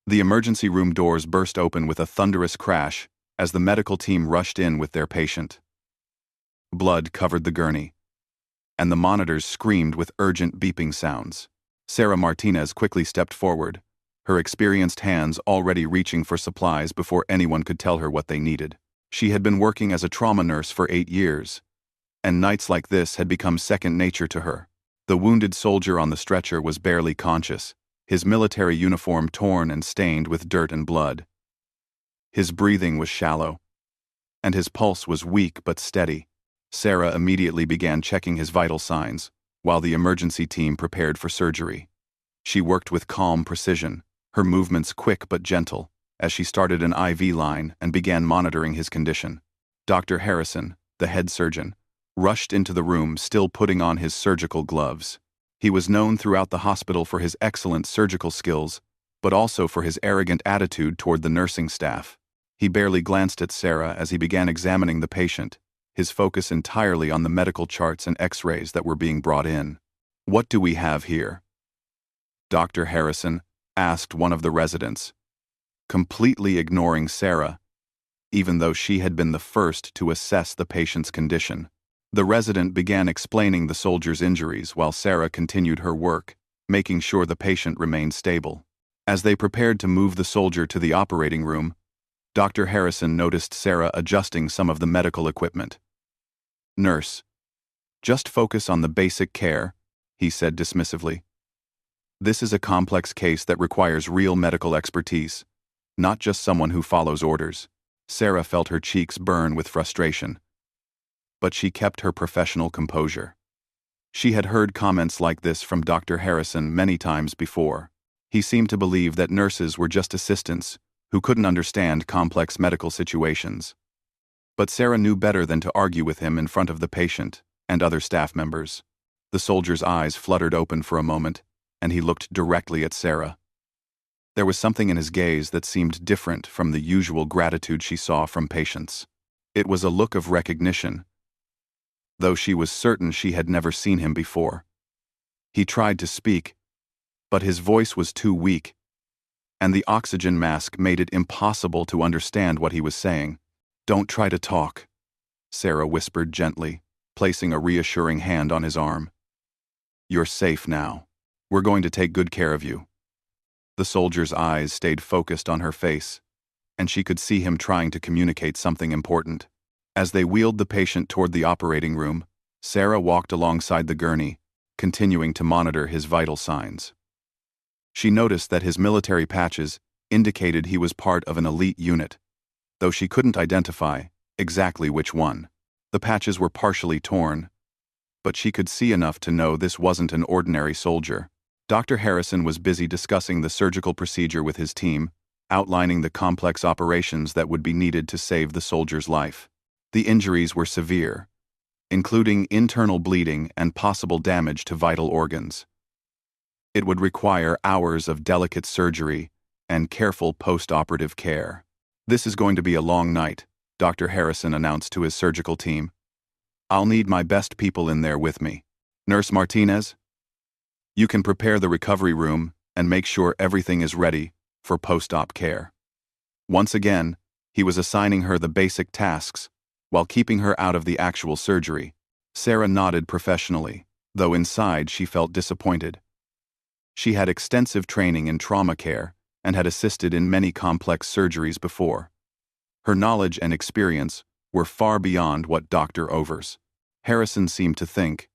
The emergency room doors burst open with a thunderous crash as the medical team rushed in with their patient. Blood covered the gurney, and the monitors screamed with urgent beeping sounds. Sarah Martinez quickly stepped forward, her experienced hands already reaching for supplies before anyone could tell her what they needed. She had been working as a trauma nurse for 8 years, and nights like this had become second nature to her. The wounded soldier on the stretcher was barely conscious, his military uniform torn and stained with dirt and blood. His breathing was shallow, and his pulse was weak but steady. Sarah immediately began checking his vital signs, while the emergency team prepared for surgery. She worked with calm precision, her movements quick but gentle, as she started an IV line and began monitoring his condition. Dr. Harrison, the head surgeon, rushed into the room still putting on his surgical gloves. He was known throughout the hospital for his excellent surgical skills, but also for his arrogant attitude toward the nursing staff. He barely glanced at Sarah as he began examining the patient, his focus entirely on the medical charts and x-rays that were being brought in. "What do we have here?" Dr. Harrison asked one of the residents, completely ignoring Sarah, even though she had been the first to assess the patient's condition. The resident began explaining the soldier's injuries while Sarah continued her work, making sure the patient remained stable. As they prepared to move the soldier to the operating room, Dr. Harrison noticed Sarah adjusting some of the medical equipment. "Nurse, just focus on the basic care," he said dismissively. "This is a complex case that requires real medical expertise, not just someone who follows orders." Sarah felt her cheeks burn with frustration, but she kept her professional composure. She had heard comments like this from Dr. Harrison many times before. He seemed to believe that nurses were just assistants who couldn't understand complex medical situations. But Sarah knew better than to argue with him in front of the patient and other staff members. The soldier's eyes fluttered open for a moment, and he looked directly at Sarah. There was something in his gaze that seemed different from the usual gratitude she saw from patients. It was a look of recognition, though she was certain she had never seen him before. He tried to speak, but his voice was too weak, and the oxygen mask made it impossible to understand what he was saying. "Don't try to talk," Sarah whispered gently, placing a reassuring hand on his arm. "You're safe now. We're going to take good care of you." The soldier's eyes stayed focused on her face, and she could see him trying to communicate something important. As they wheeled the patient toward the operating room, Sarah walked alongside the gurney, continuing to monitor his vital signs. She noticed that his military patches indicated he was part of an elite unit, though she couldn't identify exactly which one. The patches were partially torn, but she could see enough to know this wasn't an ordinary soldier. Dr. Harrison was busy discussing the surgical procedure with his team, outlining the complex operations that would be needed to save the soldier's life. The injuries were severe, including internal bleeding and possible damage to vital organs. It would require hours of delicate surgery and careful post-operative care. "This is going to be a long night," Dr. Harrison announced to his surgical team. "I'll need my best people in there with me. Nurse Martinez, you can prepare the recovery room and make sure everything is ready for post-op care." Once again, he was assigning her the basic tasks while keeping her out of the actual surgery. Sarah nodded professionally, though inside she felt disappointed. She had extensive training in trauma care and had assisted in many complex surgeries before. Her knowledge and experience were far beyond what Dr. Harrison seemed to think,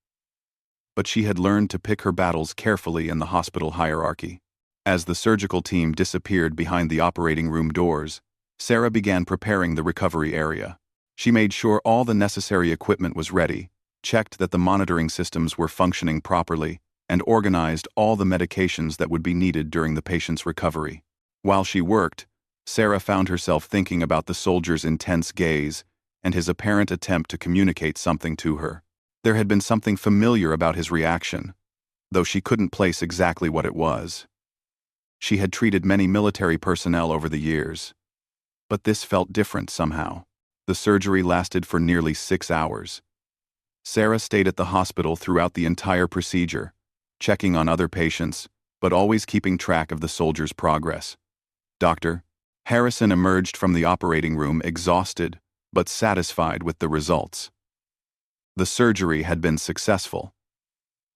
but she had learned to pick her battles carefully in the hospital hierarchy. As the surgical team disappeared behind the operating room doors, Sarah began preparing the recovery area. She made sure all the necessary equipment was ready, checked that the monitoring systems were functioning properly, and organized all the medications that would be needed during the patient's recovery. While she worked, Sarah found herself thinking about the soldier's intense gaze and his apparent attempt to communicate something to her. There had been something familiar about his reaction, though she couldn't place exactly what it was. She had treated many military personnel over the years, but this felt different somehow. The surgery lasted for nearly 6 hours. Sarah stayed at the hospital throughout the entire procedure, checking on other patients, but always keeping track of the soldier's progress. Dr. Harrison emerged from the operating room exhausted, but satisfied with the results. The surgery had been successful,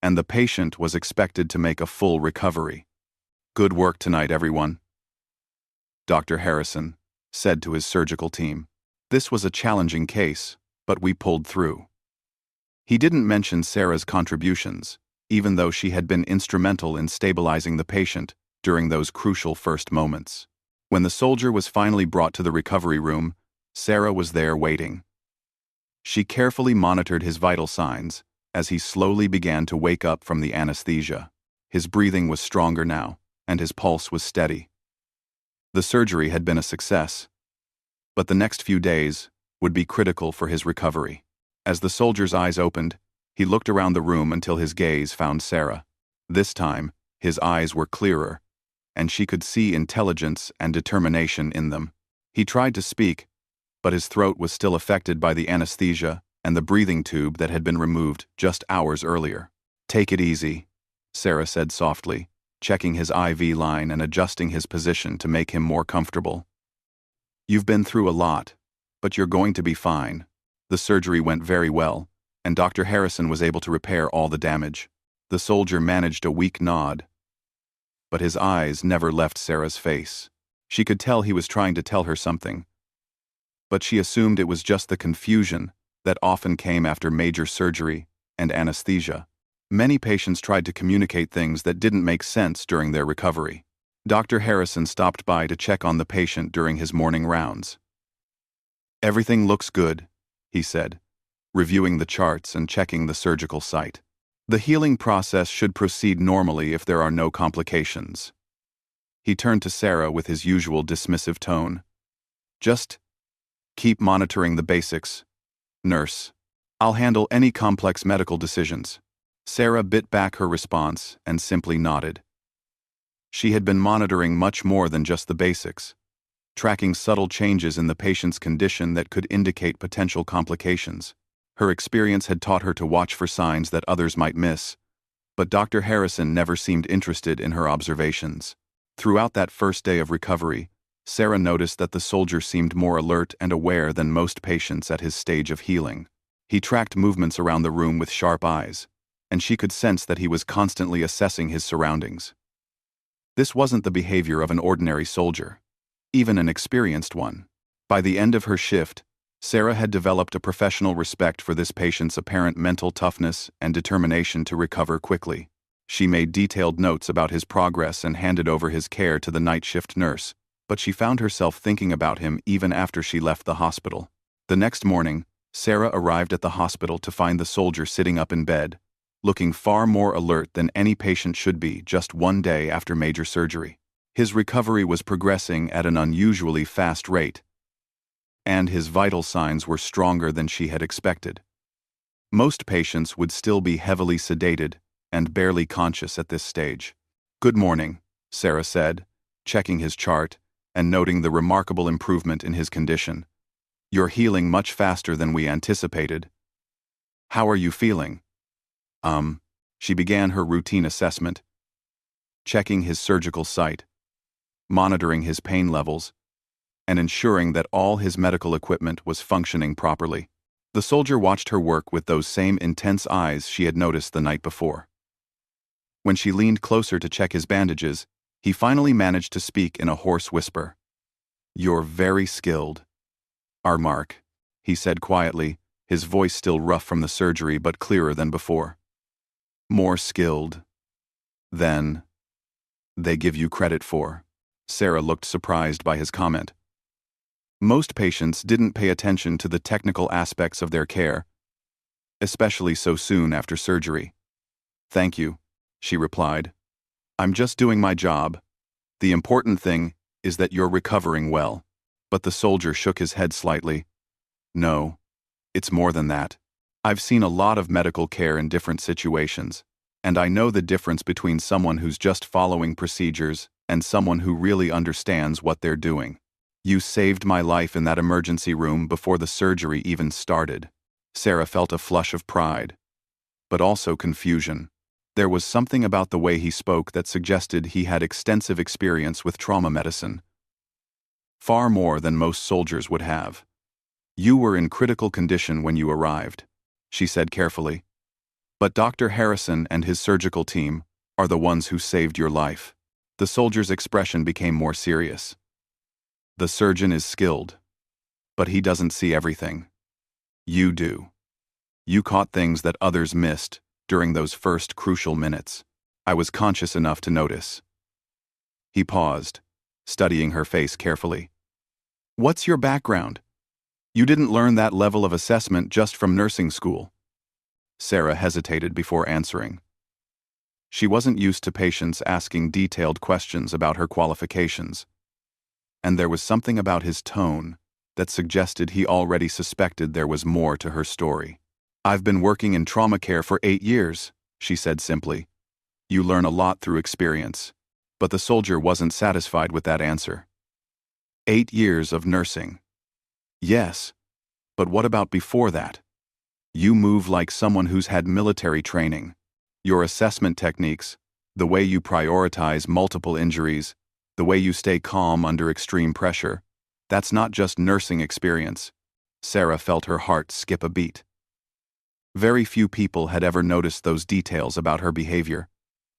and the patient was expected to make a full recovery. "Good work tonight, everyone," Dr. Harrison said to his surgical team. "This was a challenging case, but we pulled through." He didn't mention Sarah's contributions, even though she had been instrumental in stabilizing the patient during those crucial first moments. When the soldier was finally brought to the recovery room, Sarah was there waiting. She carefully monitored his vital signs as he slowly began to wake up from the anesthesia. His breathing was stronger now, and his pulse was steady. The surgery had been a success, but the next few days would be critical for his recovery. As the soldier's eyes opened, he looked around the room until his gaze found Sarah. This time, his eyes were clearer, and she could see intelligence and determination in them. He tried to speak, but his throat was still affected by the anesthesia and the breathing tube that had been removed just hours earlier. "Take it easy," Sarah said softly, checking his IV line and adjusting his position to make him more comfortable. "You've been through a lot, but you're going to be fine." The surgery went very well, and Dr. Harrison was able to repair all the damage. The soldier managed a weak nod, but his eyes never left Sarah's face. She could tell he was trying to tell her something, but she assumed it was just the confusion that often came after major surgery and anesthesia. Many patients tried to communicate things that didn't make sense during their recovery. Dr. Harrison stopped by to check on the patient during his morning rounds. "Everything looks good," he said, reviewing the charts and checking the surgical site. "The healing process should proceed normally if there are no complications." He turned to Sarah with his usual dismissive tone. "Just keep monitoring the basics, nurse. I'll handle any complex medical decisions." Sarah bit back her response and simply nodded. She had been monitoring much more than just the basics, tracking subtle changes in the patient's condition that could indicate potential complications. Her experience had taught her to watch for signs that others might miss, but Dr. Harrison never seemed interested in her observations. Throughout that first day of recovery, Sarah noticed that the soldier seemed more alert and aware than most patients at his stage of healing. He tracked movements around the room with sharp eyes, and she could sense that he was constantly assessing his surroundings. This wasn't the behavior of an ordinary soldier, even an experienced one. By the end of her shift, Sarah had developed a professional respect for this patient's apparent mental toughness and determination to recover quickly. She made detailed notes about his progress and handed over his care to the night shift nurse, but she found herself thinking about him even after she left the hospital. The next morning, Sarah arrived at the hospital to find the soldier sitting up in bed, looking far more alert than any patient should be just one day after major surgery. His recovery was progressing at an unusually fast rate, and his vital signs were stronger than she had expected. Most patients would still be heavily sedated and barely conscious at this stage. "Good morning," Sarah said, checking his chart and noting the remarkable improvement in his condition. "You're healing much faster than we anticipated. How are you feeling?" She began her routine assessment, checking his surgical site, monitoring his pain levels, and ensuring that all his medical equipment was functioning properly. The soldier watched her work with those same intense eyes she had noticed the night before. When she leaned closer to check his bandages, he finally managed to speak in a hoarse whisper. "You're very skilled, Armark," he said quietly, his voice still rough from the surgery but clearer than before. "More skilled than they give you credit for." Sarah looked surprised by his comment. Most patients didn't pay attention to the technical aspects of their care, especially so soon after surgery. "Thank you," she replied. "I'm just doing my job. The important thing is that you're recovering well." But the soldier shook his head slightly. "No, it's more than that. I've seen a lot of medical care in different situations, and I know the difference between someone who's just following procedures and someone who really understands what they're doing. You saved my life in that emergency room before the surgery even started." Sarah felt a flush of pride, but also confusion. There was something about the way he spoke that suggested he had extensive experience with trauma medicine, far more than most soldiers would have. You were in critical condition when you arrived, she said carefully. But Dr. Harrison and his surgical team are the ones who saved your life. The soldier's expression became more serious. The surgeon is skilled, but he doesn't see everything. You do. You caught things that others missed during those first crucial minutes. I was conscious enough to notice. He paused, studying her face carefully. What's your background? You didn't learn that level of assessment just from nursing school. Sarah hesitated before answering. She wasn't used to patients asking detailed questions about her qualifications, and there was something about his tone that suggested he already suspected there was more to her story. I've been working in trauma care for 8 years, she said simply. You learn a lot through experience. But the soldier wasn't satisfied with that answer. 8 years of nursing. Yes, but what about before that? You move like someone who's had military training. Your assessment techniques, the way you prioritize multiple injuries, the way you stay calm under extreme pressure, that's not just nursing experience. Sarah felt her heart skip a beat. Very few people had ever noticed those details about her behavior,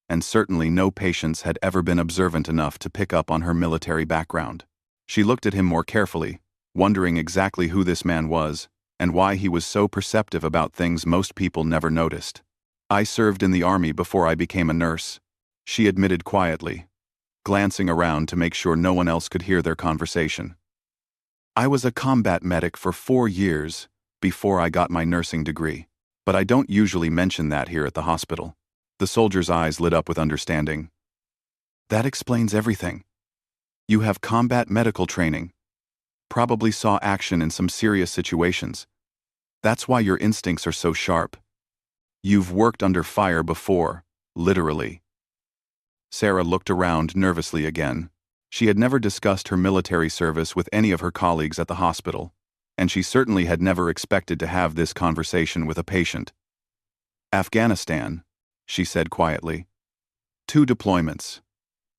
and certainly no patients had ever been observant enough to pick up on her military background. She looked at him more carefully, wondering exactly who this man was and why he was so perceptive about things most people never noticed. I served in the army before I became a nurse, she admitted quietly, glancing around to make sure no one else could hear their conversation. I was a combat medic for 4 years before I got my nursing degree, but I don't usually mention that here at the hospital. The soldier's eyes lit up with understanding. That explains everything. You have combat medical training. Probably saw action in some serious situations. That's why your instincts are so sharp. You've worked under fire before, literally. Sarah looked around nervously again. She had never discussed her military service with any of her colleagues at the hospital, and she certainly had never expected to have this conversation with a patient. Afghanistan, she said quietly. 2 deployments.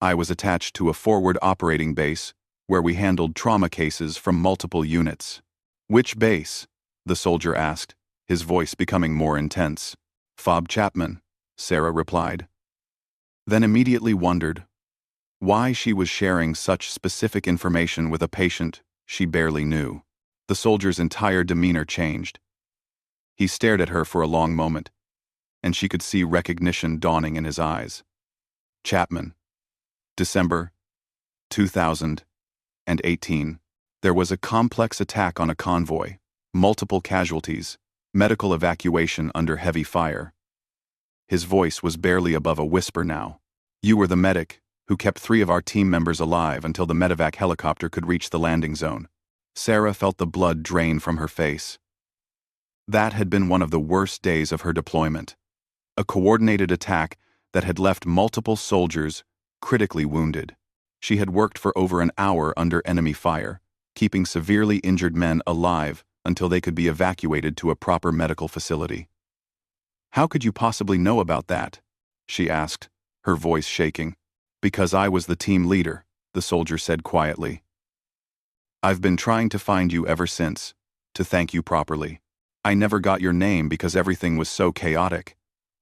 I was attached to a forward operating base where we handled trauma cases from multiple units. Which base? The soldier asked, his voice becoming more intense. Fob Chapman, Sarah replied. Then immediately wondered why she was sharing such specific information with a patient she barely knew. The soldier's entire demeanor changed. He stared at her for a long moment, and she could see recognition dawning in his eyes. Chapman. December 2018. There was a complex attack on a convoy, multiple casualties, medical evacuation under heavy fire. His voice was barely above a whisper now. You were the medic who kept 3 of our team members alive until the medevac helicopter could reach the landing zone. Sarah felt the blood drain from her face. That had been one of the worst days of her deployment. A coordinated attack that had left multiple soldiers critically wounded. She had worked for over an hour under enemy fire, keeping severely injured men alive until they could be evacuated to a proper medical facility. How could you possibly know about that? She asked, her voice shaking. Because I was the team leader, the soldier said quietly. I've been trying to find you ever since, to thank you properly. I never got your name because everything was so chaotic,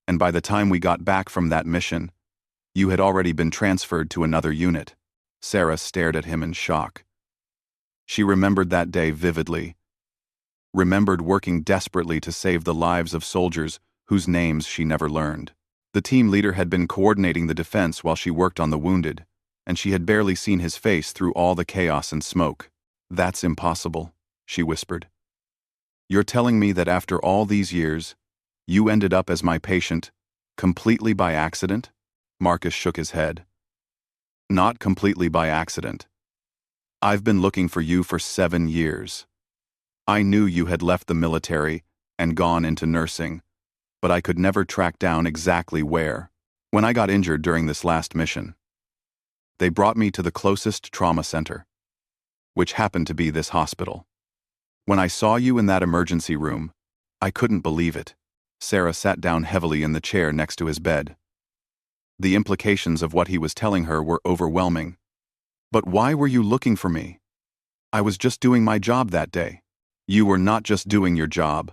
and by the time we got back from that mission, you had already been transferred to another unit. Sarah stared at him in shock. She remembered that day vividly, remembered working desperately to save the lives of soldiers whose names she never learned. The team leader had been coordinating the defense while she worked on the wounded, and she had barely seen his face through all the chaos and smoke. That's impossible, she whispered. You're telling me that after all these years, you ended up as my patient, completely by accident? Marcus shook his head. Not completely by accident. I've been looking for you for 7 years. I knew you had left the military and gone into nursing, but I could never track down exactly where. When I got injured during this last mission, they brought me to the closest trauma center, which happened to be this hospital. When I saw you in that emergency room, I couldn't believe it. Sarah sat down heavily in the chair next to his bed. The implications of what he was telling her were overwhelming. But why were you looking for me? I was just doing my job that day. You were not just doing your job,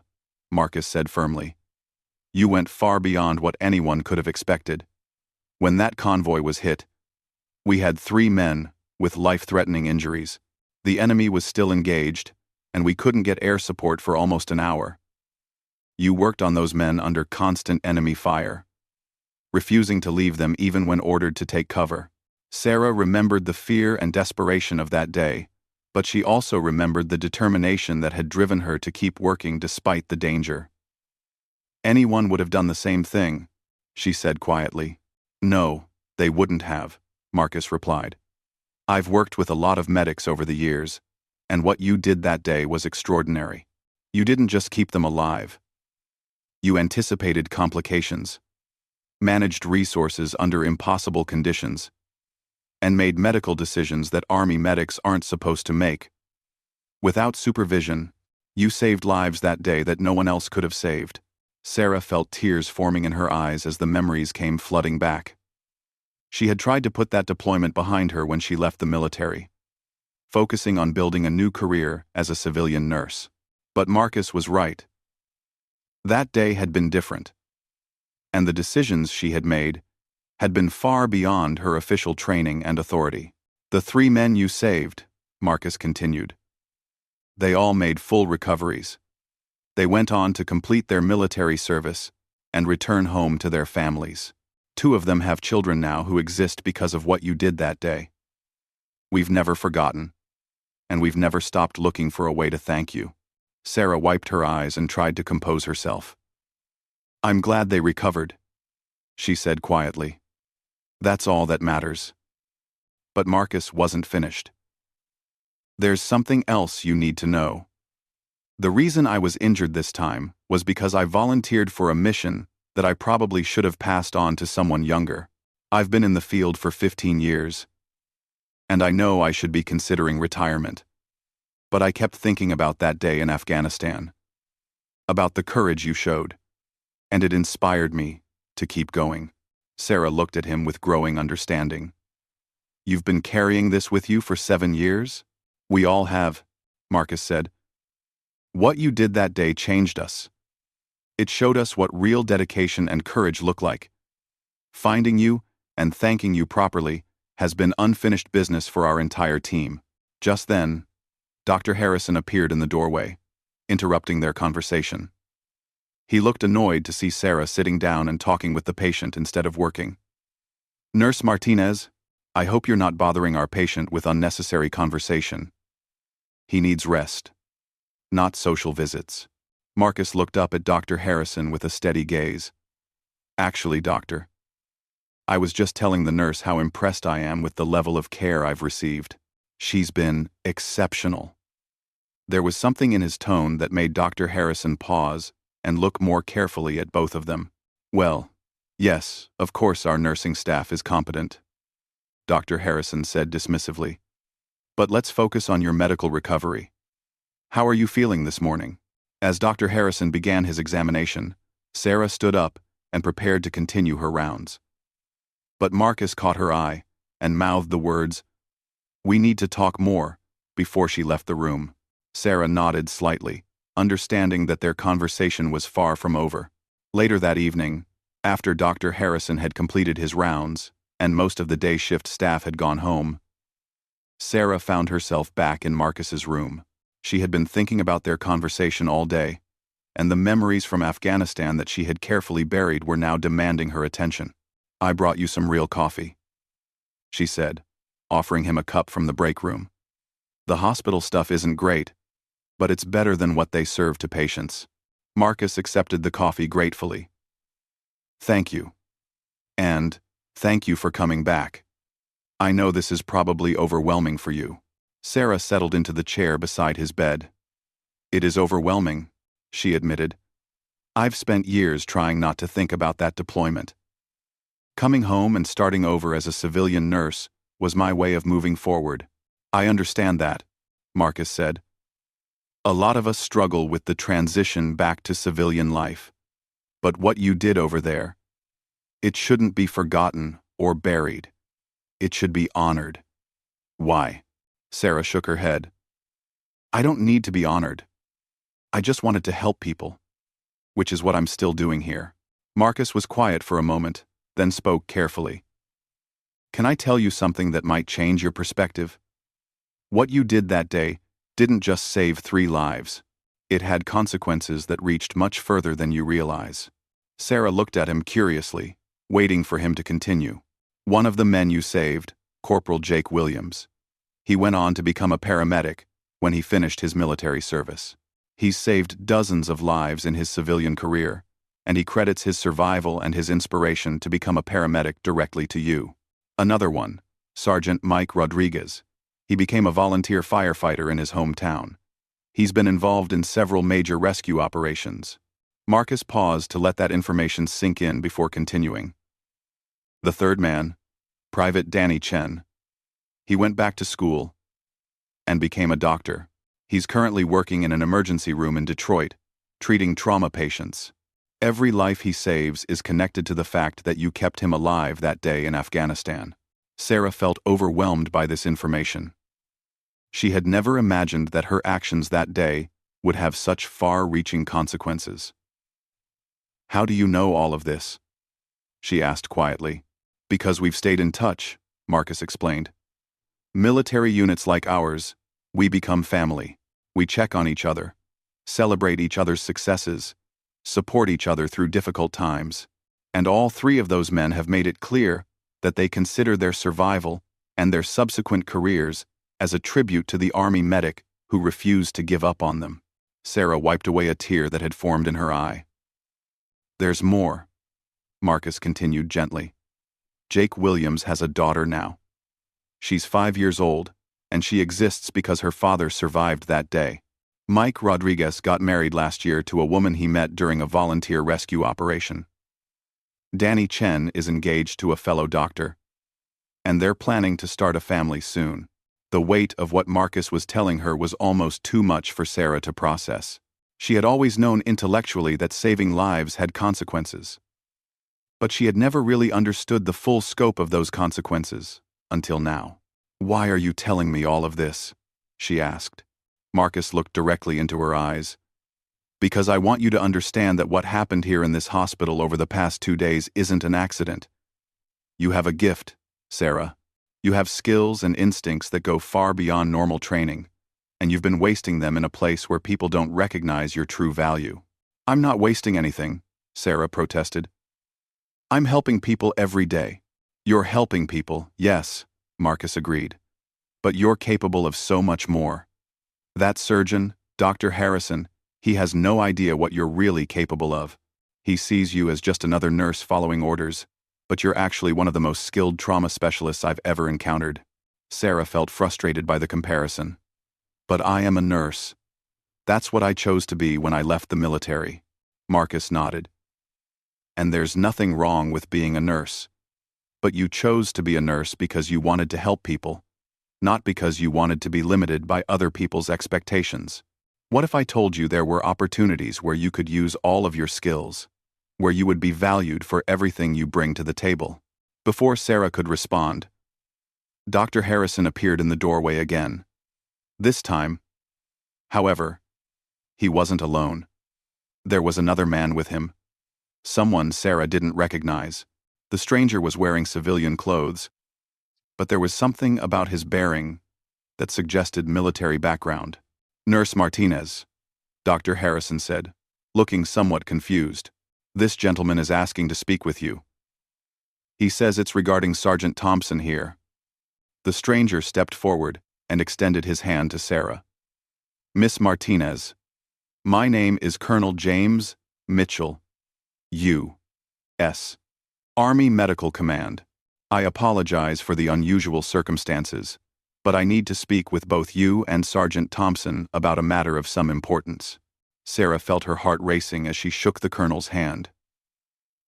Marcus said firmly. You went far beyond what anyone could have expected. When that convoy was hit, we had 3 men with life-threatening injuries. The enemy was still engaged, and we couldn't get air support for almost an hour. You worked on those men under constant enemy fire, refusing to leave them even when ordered to take cover. Sarah remembered the fear and desperation of that day, but she also remembered the determination that had driven her to keep working despite the danger. Anyone would have done the same thing, she said quietly. No, they wouldn't have, Marcus replied. I've worked with a lot of medics over the years, and what you did that day was extraordinary. You didn't just keep them alive. You anticipated complications, managed resources under impossible conditions, and made medical decisions that Army medics aren't supposed to make. Without supervision, you saved lives that day that no one else could have saved. Sarah felt tears forming in her eyes as the memories came flooding back. She had tried to put that deployment behind her when she left the military, focusing on building a new career as a civilian nurse. But Marcus was right. That day had been different, and the decisions she had made had been far beyond her official training and authority. The 3 men you saved, Marcus continued. They all made full recoveries. They went on to complete their military service and return home to their families. 2 of them have children now who exist because of what you did that day. We've never forgotten, and we've never stopped looking for a way to thank you. Sarah wiped her eyes and tried to compose herself. I'm glad they recovered, she said quietly. That's all that matters. But Marcus wasn't finished. There's something else you need to know. The reason I was injured this time was because I volunteered for a mission that I probably should have passed on to someone younger. I've been in the field for 15 years, and I know I should be considering retirement. But I kept thinking about that day in Afghanistan, about the courage you showed, and it inspired me to keep going. Sarah looked at him with growing understanding. You've been carrying this with you for 7 years? We all have, Marcus said. What you did that day changed us. It showed us what real dedication and courage look like. Finding you and thanking you properly has been unfinished business for our entire team. Just then, Dr. Harrison appeared in the doorway, interrupting their conversation. He looked annoyed to see Sarah sitting down and talking with the patient instead of working. Nurse Martinez, I hope you're not bothering our patient with unnecessary conversation. He needs rest, not social visits. Marcus looked up at Dr. Harrison with a steady gaze. Actually, doctor, I was just telling the nurse how impressed I am with the level of care I've received. She's been exceptional. There was something in his tone that made Dr. Harrison pause and look more carefully at both of them. Well, yes, of course our nursing staff is competent, Dr. Harrison said dismissively. But let's focus on your medical recovery. How are you feeling this morning? As Dr. Harrison began his examination, Sarah stood up and prepared to continue her rounds. But Marcus caught her eye and mouthed the words, "We need to talk more," before she left the room. Sarah nodded slightly, understanding that their conversation was far from over. Later that evening, after Dr. Harrison had completed his rounds and most of the day shift staff had gone home, Sarah found herself back in Marcus's room. She had been thinking about their conversation all day, and the memories from Afghanistan that she had carefully buried were now demanding her attention. I brought you some real coffee, she said, offering him a cup from the break room. The hospital stuff isn't great, but it's better than what they serve to patients. Marcus accepted the coffee gratefully. Thank you. And thank you for coming back. I know this is probably overwhelming for you. Sarah settled into the chair beside his bed. It is overwhelming, she admitted. I've spent years trying not to think about that deployment. Coming home and starting over as a civilian nurse was my way of moving forward. I understand that, Marcus said. A lot of us struggle with the transition back to civilian life. But what you did over there, it shouldn't be forgotten or buried. It should be honored. Why? Sarah shook her head. I don't need to be honored. I just wanted to help people, which is what I'm still doing here. Marcus was quiet for a moment, then spoke carefully. Can I tell you something that might change your perspective? What you did that day didn't just save 3 lives. It had consequences that reached much further than you realize. Sarah looked at him curiously, waiting for him to continue. One of the men you saved, Corporal Jake Williams. He went on to become a paramedic when he finished his military service. He's saved dozens of lives in his civilian career, and he credits his survival and his inspiration to become a paramedic directly to you. Another one, Sergeant Mike Rodriguez. He became a volunteer firefighter in his hometown. He's been involved in several major rescue operations. Marcus paused to let that information sink in before continuing. The third man, Private Danny Chen. He went back to school and became a doctor. He's currently working in an emergency room in Detroit, treating trauma patients. Every life he saves is connected to the fact that you kept him alive that day in Afghanistan. Sarah felt overwhelmed by this information. She had never imagined that her actions that day would have such far-reaching consequences. How do you know all of this? She asked quietly. Because we've stayed in touch, Marcus explained. Military units like ours, we become family. We check on each other, celebrate each other's successes, support each other through difficult times. And all 3 of those men have made it clear that they consider their survival and their subsequent careers as a tribute to the Army medic who refused to give up on them. Sarah wiped away a tear that had formed in her eye. There's more, Marcus continued gently. Jake Williams has a daughter now. She's 5 years old, and she exists because her father survived that day. Mike Rodriguez got married last year to a woman he met during a volunteer rescue operation. Danny Chen is engaged to a fellow doctor, and they're planning to start a family soon. The weight of what Marcus was telling her was almost too much for Sarah to process. She had always known intellectually that saving lives had consequences. But she had never really understood the full scope of those consequences, until now. Why are you telling me all of this? She asked. Marcus looked directly into her eyes. Because I want you to understand that what happened here in this hospital over the past 2 days isn't an accident. You have a gift, Sarah. You have skills and instincts that go far beyond normal training, and you've been wasting them in a place where people don't recognize your true value. I'm not wasting anything, Sarah protested. I'm helping people every day. You're helping people, yes, Marcus agreed. But you're capable of so much more. That surgeon, Dr. Harrison, he has no idea what you're really capable of. He sees you as just another nurse following orders, but you're actually one of the most skilled trauma specialists I've ever encountered. Sarah felt frustrated by the comparison. But I am a nurse. That's what I chose to be when I left the military. Marcus nodded. And there's nothing wrong with being a nurse. But you chose to be a nurse because you wanted to help people, not because you wanted to be limited by other people's expectations. What if I told you there were opportunities where you could use all of your skills, where you would be valued for everything you bring to the table? Before Sarah could respond, Dr. Harrison appeared in the doorway again. This time, however, he wasn't alone. There was another man with him. Someone Sarah didn't recognize. The stranger was wearing civilian clothes, but there was something about his bearing that suggested military background. Nurse Martinez, Dr. Harrison said, looking somewhat confused. This gentleman is asking to speak with you. He says it's regarding Sergeant Thompson here. The stranger stepped forward and extended his hand to Sarah. Miss Martinez, my name is Colonel James Mitchell, U.S. Army Medical Command. I apologize for the unusual circumstances, but I need to speak with both you and Sergeant Thompson about a matter of some importance. Sarah felt her heart racing as she shook the colonel's hand.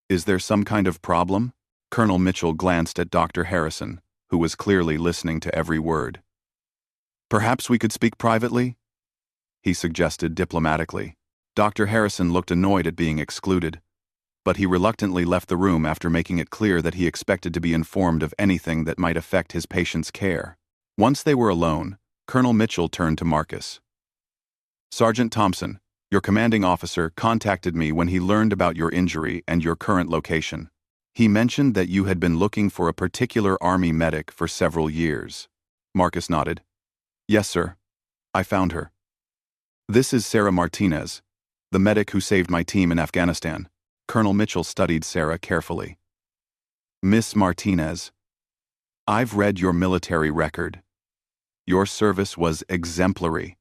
Is there some kind of problem? Colonel Mitchell glanced at Dr. Harrison, who was clearly listening to every word. Perhaps we could speak privately? He suggested diplomatically. Dr. Harrison looked annoyed at being excluded, but he reluctantly left the room after making it clear that he expected to be informed of anything that might affect his patient's care. Once they were alone, Colonel Mitchell turned to Marcus. Sergeant Thompson, your commanding officer, contacted me when he learned about your injury and your current location. He mentioned that you had been looking for a particular Army medic for several years. Marcus nodded. Yes, sir. I found her. This is Sarah Martinez, the medic who saved my team in Afghanistan. Colonel Mitchell studied Sarah carefully. Miss Martinez, I've read your military record. Your service was exemplary,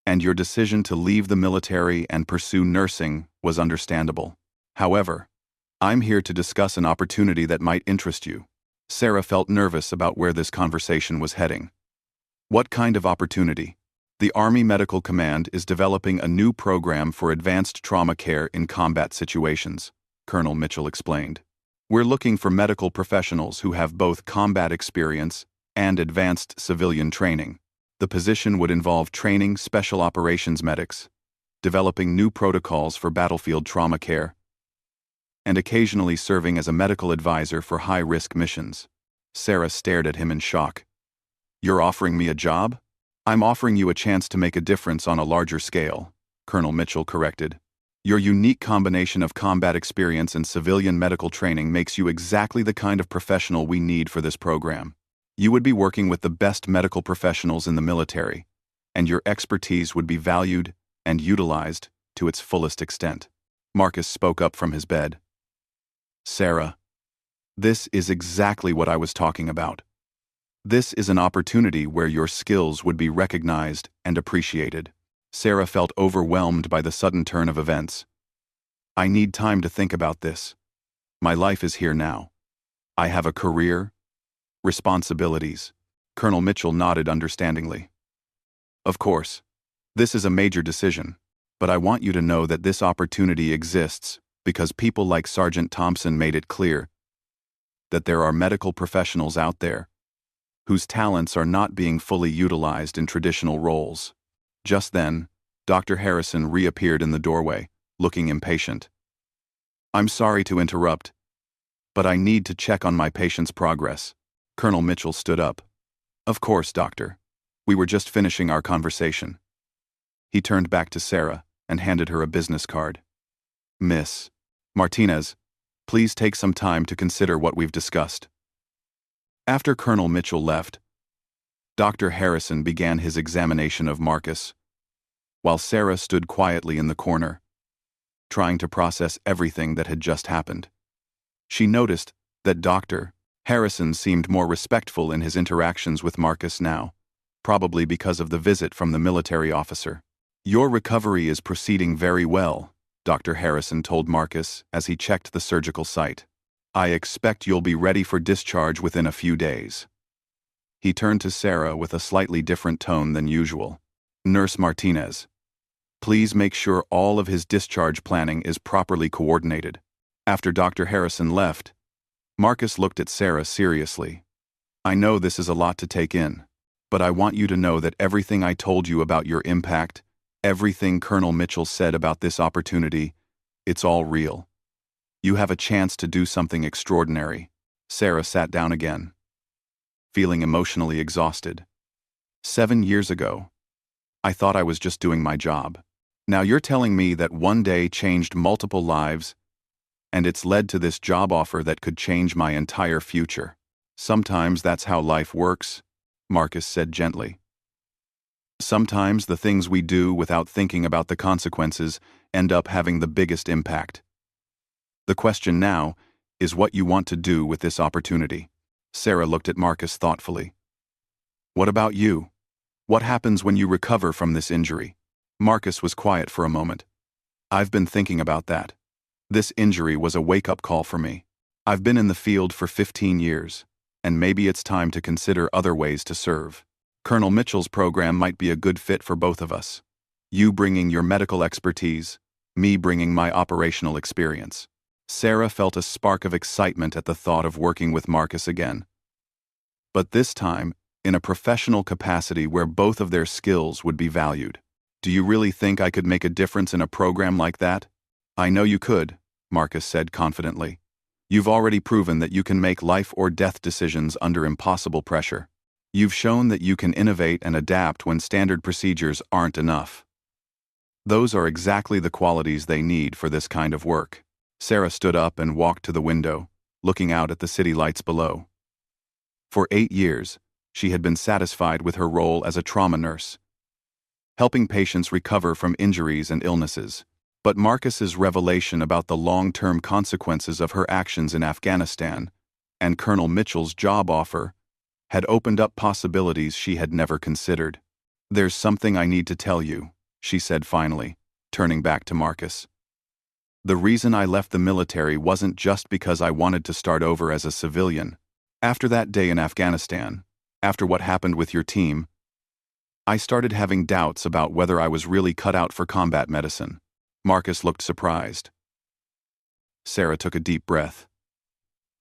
and your decision to leave the military and pursue nursing was understandable. However, I'm here to discuss an opportunity that might interest you. Sarah felt nervous about where this conversation was heading. What kind of opportunity? The Army Medical Command is developing a new program for advanced trauma care in combat situations, Colonel Mitchell explained. We're looking for medical professionals who have both combat experience and advanced civilian training. The position would involve training special operations medics, developing new protocols for battlefield trauma care, and occasionally serving as a medical advisor for high-risk missions. Sarah stared at him in shock. You're offering me a job? I'm offering you a chance to make a difference on a larger scale, Colonel Mitchell corrected. Your unique combination of combat experience and civilian medical training makes you exactly the kind of professional we need for this program. You would be working with the best medical professionals in the military, and your expertise would be valued and utilized to its fullest extent. Marcus spoke up from his bed. Sarah, this is exactly what I was talking about. This is an opportunity where your skills would be recognized and appreciated. Sarah felt overwhelmed by the sudden turn of events. I need time to think about this. My life is here now. I have a career, responsibilities. Colonel Mitchell nodded understandingly. Of course, this is a major decision, but I want you to know that this opportunity exists because people like Sergeant Thompson made it clear that there are medical professionals out there whose talents are not being fully utilized in traditional roles. Just then, Dr. Harrison reappeared in the doorway, looking impatient. I'm sorry to interrupt, but I need to check on my patient's progress. Colonel Mitchell stood up. Of course, doctor. We were just finishing our conversation. He turned back to Sarah and handed her a business card. Miss Martinez, please take some time to consider what we've discussed. After Colonel Mitchell left, Dr. Harrison began his examination of Marcus, while Sarah stood quietly in the corner, trying to process everything that had just happened. She noticed that Dr. Harrison seemed more respectful in his interactions with Marcus now, probably because of the visit from the military officer. Your recovery is proceeding very well, Dr. Harrison told Marcus as he checked the surgical site. I expect you'll be ready for discharge within a few days. He turned to Sarah with a slightly different tone than usual. Nurse Martinez, please make sure all of his discharge planning is properly coordinated. After Dr. Harrison left, Marcus looked at Sarah seriously. I know this is a lot to take in, but I want you to know that everything I told you about your impact, everything Colonel Mitchell said about this opportunity, it's all real. You have a chance to do something extraordinary. Sarah sat down again, feeling emotionally exhausted. 7 years ago, I thought I was just doing my job. Now you're telling me that one day changed multiple lives, and it's led to this job offer that could change my entire future. Sometimes that's how life works, Marcus said gently. Sometimes the things we do without thinking about the consequences end up having the biggest impact. The question now is what you want to do with this opportunity. Sarah looked at Marcus thoughtfully. What about you? What happens when you recover from this injury? Marcus was quiet for a moment. I've been thinking about that. This injury was a wake-up call for me. I've been in the field for 15 years, and maybe it's time to consider other ways to serve. Colonel Mitchell's program might be a good fit for both of us. You bringing your medical expertise, me bringing my operational experience. Sarah felt a spark of excitement at the thought of working with Marcus again. But this time, in a professional capacity where both of their skills would be valued. Do you really think I could make a difference in a program like that? I know you could, Marcus said confidently. You've already proven that you can make life or death decisions under impossible pressure. You've shown that you can innovate and adapt when standard procedures aren't enough. Those are exactly the qualities they need for this kind of work. Sarah stood up and walked to the window, looking out at the city lights below. For 8 years, she had been satisfied with her role as a trauma nurse, helping patients recover from injuries and illnesses. But Marcus's revelation about the long-term consequences of her actions in Afghanistan and Colonel Mitchell's job offer had opened up possibilities she had never considered. "There's something I need to tell you," she said finally, turning back to Marcus. "The reason I left the military wasn't just because I wanted to start over as a civilian. After that day in Afghanistan, after what happened with your team, I started having doubts about whether I was really cut out for combat medicine." Marcus looked surprised. Sarah took a deep breath.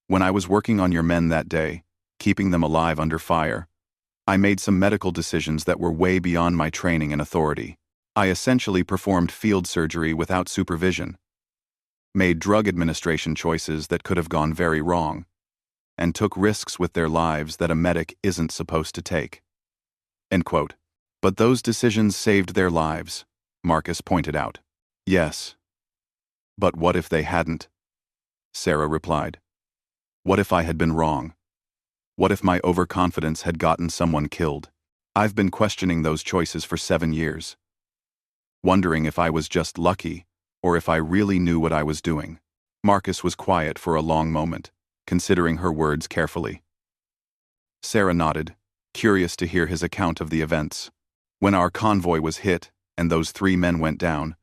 "When I was working on your men that day, keeping them alive under fire, I made some medical decisions that were way beyond my training and authority. I essentially performed field surgery without supervision, made drug administration choices that could have gone very wrong, and took risks with their lives that a medic isn't supposed to take." End quote. "But those decisions saved their lives," Marcus pointed out. "Yes. But what if they hadn't?" Sarah replied. "What if I had been wrong? What if my overconfidence had gotten someone killed? I've been questioning those choices for 7 years, wondering if I was just lucky or if I really knew what I was doing." Marcus was quiet for a long moment, considering her words carefully. Sarah nodded, curious to hear his account of the events. "When our convoy was hit and those 3 men went down,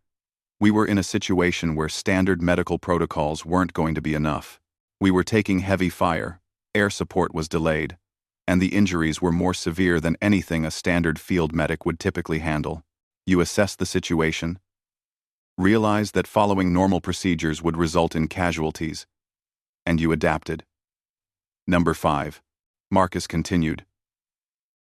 we were in a situation where standard medical protocols weren't going to be enough. We were taking heavy fire, air support was delayed, and the injuries were more severe than anything a standard field medic would typically handle. You assessed the situation, realized that following normal procedures would result in casualties, and you adapted." Number 5. Marcus continued.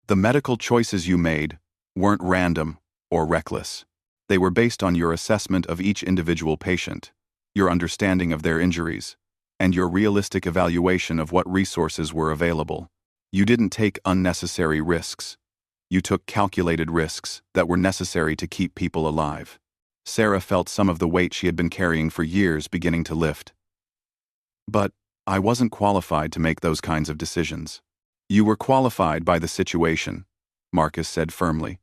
"The medical choices you made weren't random or reckless. They were based on your assessment of each individual patient, your understanding of their injuries, and your realistic evaluation of what resources were available. You didn't take unnecessary risks. You took calculated risks that were necessary to keep people alive." Sarah felt some of the weight she had been carrying for years beginning to lift. "But I wasn't qualified to make those kinds of decisions." "You were qualified by the situation," Marcus said firmly.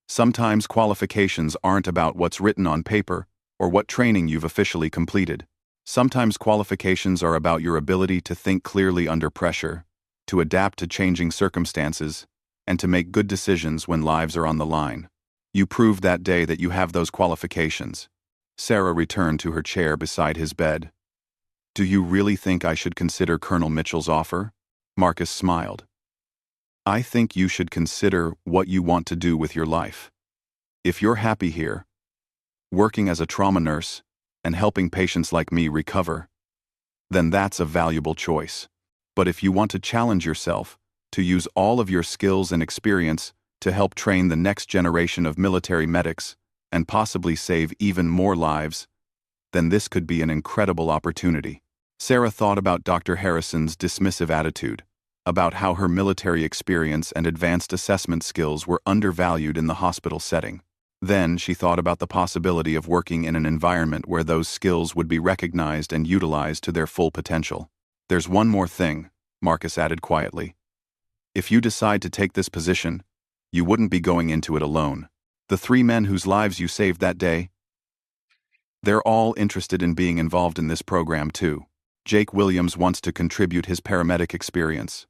"Sometimes qualifications aren't about what's written on paper or what training you've officially completed. Sometimes qualifications are about your ability to think clearly under pressure, to adapt to changing circumstances, and to make good decisions when lives are on the line. You proved that day that you have those qualifications." Sarah returned to her chair beside his bed. "Do you really think I should consider Colonel Mitchell's offer?" Marcus smiled. "I think you should consider what you want to do with your life. If you're happy here, working as a trauma nurse and helping patients like me recover, then that's a valuable choice. But if you want to challenge yourself, to use all of your skills and experience to help train the next generation of military medics and possibly save even more lives, then this could be an incredible opportunity." Sarah thought about Dr. Harrison's dismissive attitude, about how her military experience and advanced assessment skills were undervalued in the hospital setting. Then she thought about the possibility of working in an environment where those skills would be recognized and utilized to their full potential. "There's one more thing," Marcus added quietly. "If you decide to take this position, you wouldn't be going into it alone. The 3 men whose lives you saved that day, they're all interested in being involved in this program too. Jake Williams wants to contribute his paramedic experience.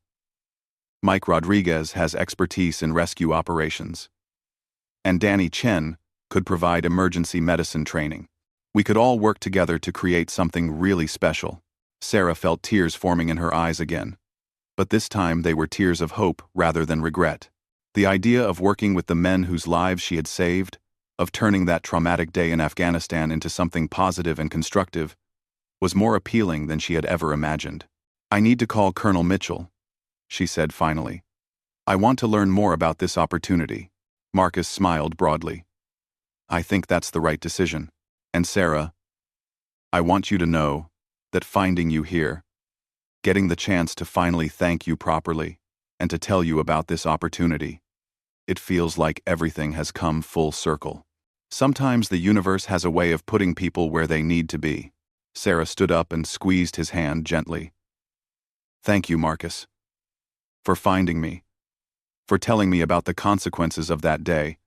Mike Rodriguez has expertise in rescue operations. And Danny Chen could provide emergency medicine training. We could all work together to create something really special." Sarah felt tears forming in her eyes again, but this time they were tears of hope rather than regret. The idea of working with the men whose lives she had saved, of turning that traumatic day in Afghanistan into something positive and constructive, was more appealing than she had ever imagined. "I need to call Colonel Mitchell," she said finally. "I want to learn more about this opportunity." Marcus smiled broadly. "I think that's the right decision. And Sarah, I want you to know that finding you here, getting the chance to finally thank you properly, and to tell you about this opportunity, it feels like everything has come full circle." Sometimes the universe has a way of putting people where they need to be. Sarah stood up and squeezed his hand gently. Thank you, Marcus. For finding me. For telling me about the consequences of that day.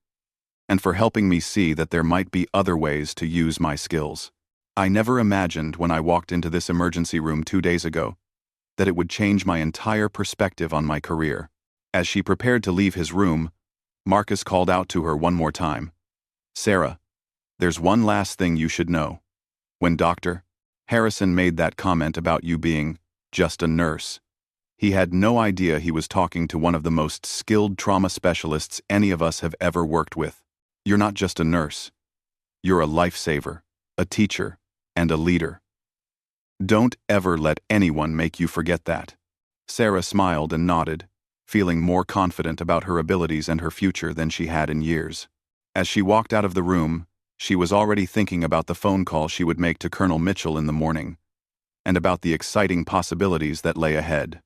And for helping me see that there might be other ways to use my skills. I never imagined when I walked into this emergency room 2 days ago that it would change my entire perspective on my career. As she prepared to leave his room, Marcus called out to her one more time. Sarah, there's one last thing you should know. When Dr. Harrison made that comment about you being just a nurse, he had no idea he was talking to one of the most skilled trauma specialists any of us have ever worked with. You're not just a nurse. You're a lifesaver, a teacher, and a leader. Don't ever let anyone make you forget that. Sarah smiled and nodded, feeling more confident about her abilities and her future than she had in years. As she walked out of the room, she was already thinking about the phone call she would make to Colonel Mitchell in the morning, and about the exciting possibilities that lay ahead.